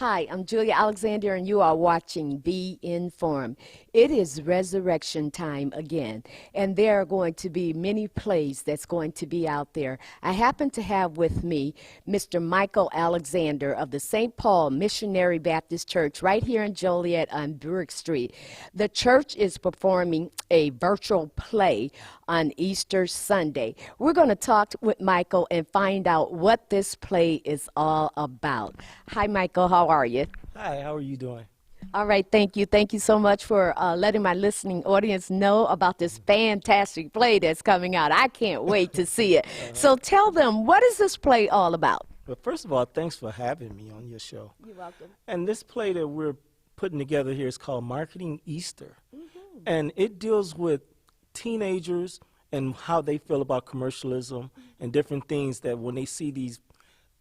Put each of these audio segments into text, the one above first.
Hi, I'm Julia Alexander, and you are watching Be Informed. It is resurrection time again, and there are going to be many plays that's going to be out there. I happen to have with me Mr. Michael Alexander of the St. Paul Missionary Baptist Church right here in Joliet on Burke Street. The church is performing a virtual play on Easter Sunday. We're going to talk with Michael and find out what this play is all about. Hi, Michael. How are you? Hi, how are you doing? All right, thank you. Thank you so much for letting my listening audience know about this fantastic play that's coming out. I can't wait to see it. So tell them, what is this play all about? Well, first of all, thanks for having me on your show. You're welcome. And this play that we're putting together here is called Marketing Easter. And it deals with teenagers and how they feel about commercialism and different things that when they see these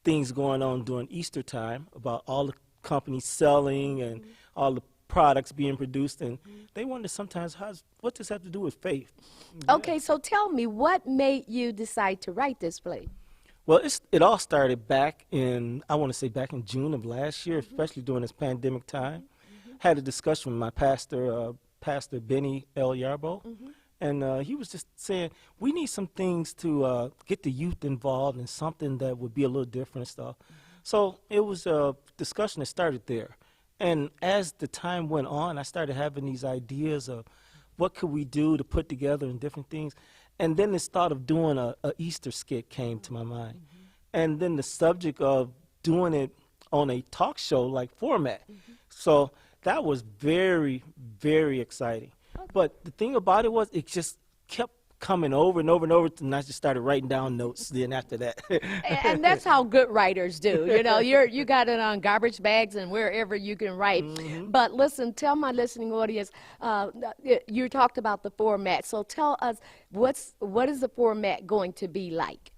things going on during Easter time about all the companies selling and all the products being produced, and they wonder sometimes, what does this have to do with faith? Okay, so tell me, what made you decide to write this play? Well, it all started back in, I want to say back in June of last year, especially during this pandemic time. Had a discussion with my pastor, Pastor Benny L. Yarbo, and he was just saying, we need some things to get the youth involved in something that would be a little different and stuff. So it was a discussion that started there. And as the time went on, I started having these ideas of what could we do to put together and different things. And then this thought of doing a Easter skit came to my mind. And then the subject of doing it on a talk show like format. So that was very, very exciting. But the thing about it was it just kept coming over and over and over, and I just started writing down notes then after that. And that's how good writers do. You know, you got it on garbage bags and wherever you can write. But listen, tell my listening audience, you talked about the format. So tell us, what is the format going to be like?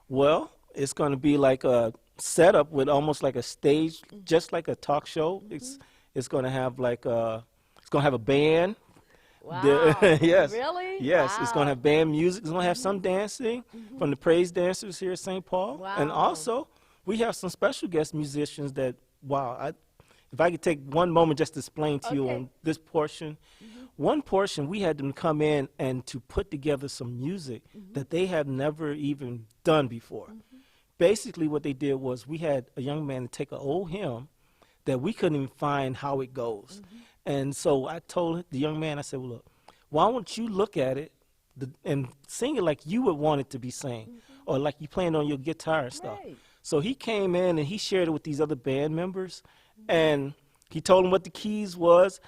Well, it's going to be like a setup with almost like a stage, just like a talk show. It's going to have like it's going to have a band. Wow. Yes. Really? Yes. Wow. It's going to have band music. It's going to have some dancing from the praise dancers here at St. Paul. Wow. And also, we have some special guest musicians that, wow, if I could take one moment just to explain to you on this portion. One portion, we had them come in and to put together some music that they have never even done before. Basically, what they did was we had a young man take an old hymn that we couldn't even find how it goes. And so I told the young man, I said, well, look, why don't you look at it and sing it like you would want it to be sang, or like you playing on your guitar and stuff. Right. So he came in and he shared it with these other band members, and he told them what the keys was,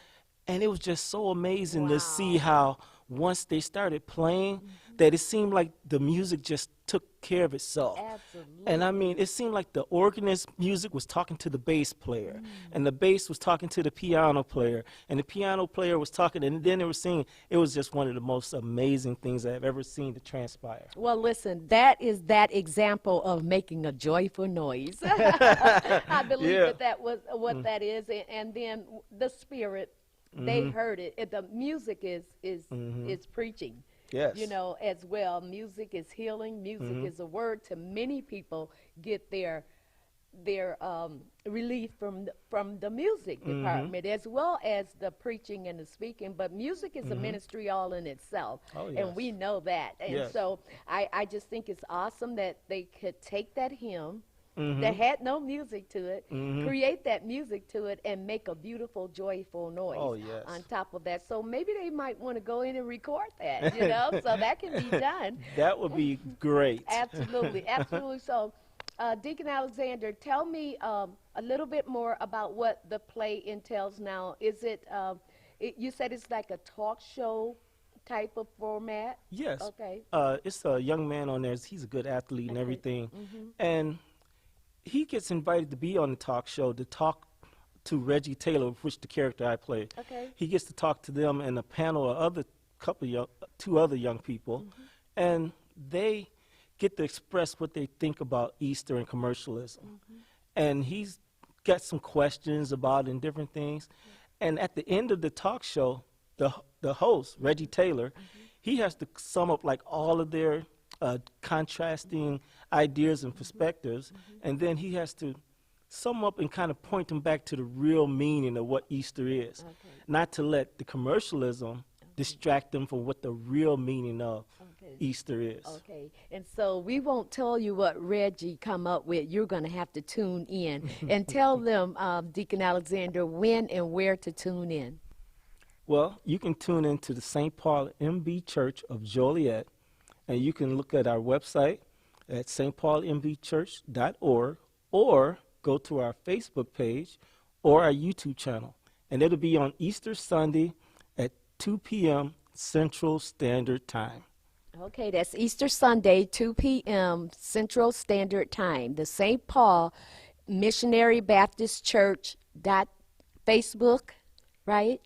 and it was just so amazing to see how once they started playing, that it seemed like the music just took care of itself. Absolutely. And I mean, it seemed like the organist music was talking to the bass player, and the bass was talking to the piano player, and the piano player was talking, and then they were singing. It was just one of the most amazing things I've ever seen to transpire. Well, listen, that is that example of making a joyful noise. I believe that was what that is. And then the spirit, they heard it. The music is preaching. Yes. You know, as well. Music is healing. Music is a word to many people get their relief from the music department, as well as the preaching and the speaking. But music is a ministry all in itself, and we know that. And so I just think it's awesome that they could take that hymn that had no music to it, create that music to it, and make a beautiful, joyful noise on top of that. So maybe they might want to go in and record that, you know, so that can be done. That would be great. Absolutely, absolutely. So, Deacon Alexander, tell me a little bit more about what the play entails now. Is it, you said it's like a talk show type of format? Yes. Okay. It's a young man on there. He's a good athlete and everything. And he gets invited to be on the talk show to talk to Reggie Taylor, which the character I play. Okay. He gets to talk to them and a panel of two other young people, and they get to express what they think about Easter and commercialism. And he's got some questions about it and different things. And at the end of the talk show, the host, Reggie Taylor, he has to sum up like all of their contrasting ideas and perspectives, and then he has to sum up and kind of point them back to the real meaning of what Easter is, Okay. not to let the commercialism distract them from what the real meaning of Okay. Easter is. Okay, and so we won't tell you what Reggie come up with. You're going to have to tune in and tell them, Deacon Alexander, when and where to tune in. Well, you can tune into the St. Paul MB Church of Joliet, and you can look at our website at stpaulmbchurch.org, or go to our Facebook page or our YouTube channel, and it'll be on Easter Sunday at 2 p.m. Central Standard Time. Okay, that's Easter Sunday, 2 p.m. Central Standard Time. The St. Paul Missionary Baptist Church dot Facebook, right?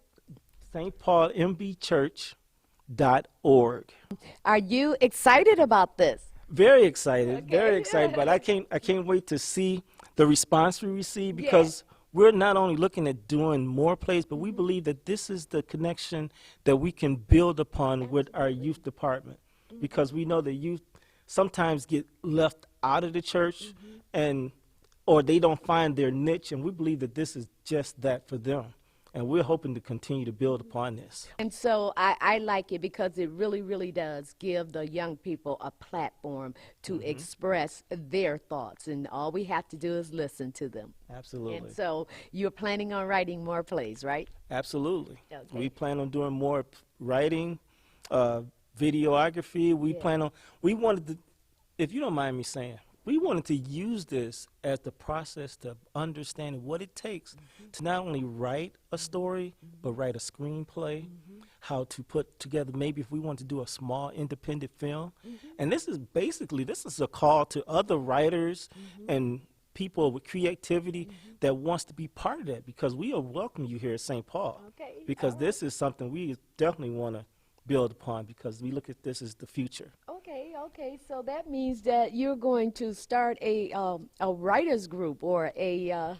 stpaulmbchurch.org. Are you excited about this? Very excited, Okay. very excited, but I can't wait to see the response we receive, because we're not only looking at doing more plays, but we believe that this is the connection that we can build upon with our youth department, because we know that youth sometimes get left out of the church, and or they don't find their niche, and we believe that this is just that for them. And we're hoping to continue to build upon this. And so I like it because it really, really does give the young people a platform to express their thoughts. And all we have to do is listen to them. Absolutely. And so you're planning on writing more plays, right? Absolutely. Okay. We plan on doing more writing, videography. We wanted to, if you don't mind me saying, we wanted to use this as the process to understanding what it takes to not only write a story, but write a screenplay, how to put together, maybe if we want to do a small independent film. And this is a call to other writers and people with creativity that wants to be part of that, because we are welcoming you here at St. Paul. Okay. Because this is something we definitely want to build upon, because we look at this as the future. Okay, so that means that you're going to start a writers group or a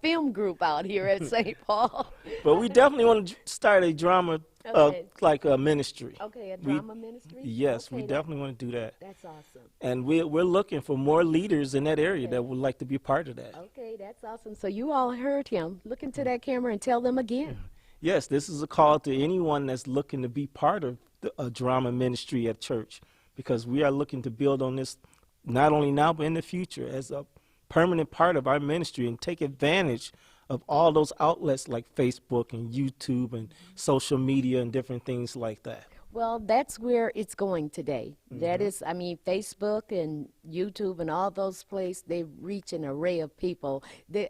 film group out here at St. Paul. But we definitely want to start a drama, Okay. like a ministry. Okay, a drama ministry? Yes, Okay, we definitely want to do that. That's awesome. And we're looking for more leaders in that area that would like to be a part of that. Okay, that's awesome. So you all heard him. Look into that camera and tell them again. Yes, this is a call to anyone that's looking to be part of a drama ministry at church, because we are looking to build on this not only now but in the future as a permanent part of our ministry, and take advantage of all those outlets like Facebook and YouTube and social media and different things like that. Well, that's where it's going today. That is, I mean, Facebook and YouTube and all those places, they reach an array of people. They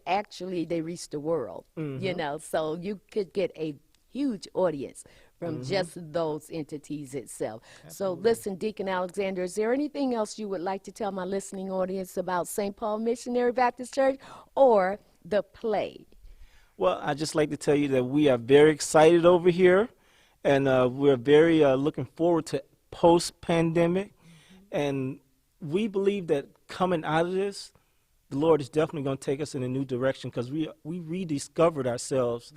reach the world, you know, so you could get a huge audience from just those entities itself. So listen, Deacon Alexander, is there anything else you would like to tell my listening audience about St. Paul Missionary Baptist Church or the play? Well, I'd just like to tell you that we are very excited over here, and we're very looking forward to post-pandemic. And we believe that coming out of this, the Lord is definitely going to take us in a new direction, because we rediscovered ourselves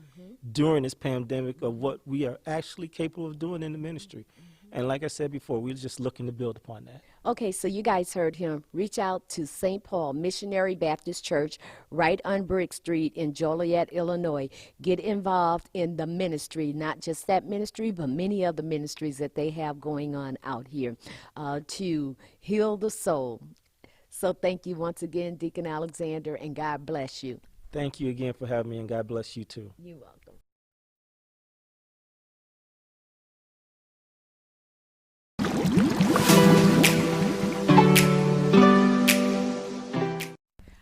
during this pandemic of what we are actually capable of doing in the ministry. And like I said before, we're just looking to build upon that. Okay, so you guys heard him. Reach out to St. Paul Missionary Baptist Church right on Brick Street in Joliet, Illinois. Get involved in the ministry, not just that ministry, but many other ministries that they have going on out here to heal the soul. So thank you once again, Deacon Alexander, and God bless you. Thank you again for having me, and God bless you too. You're welcome.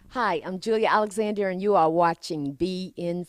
Hi, I'm Julia Alexander, and you are watching Be In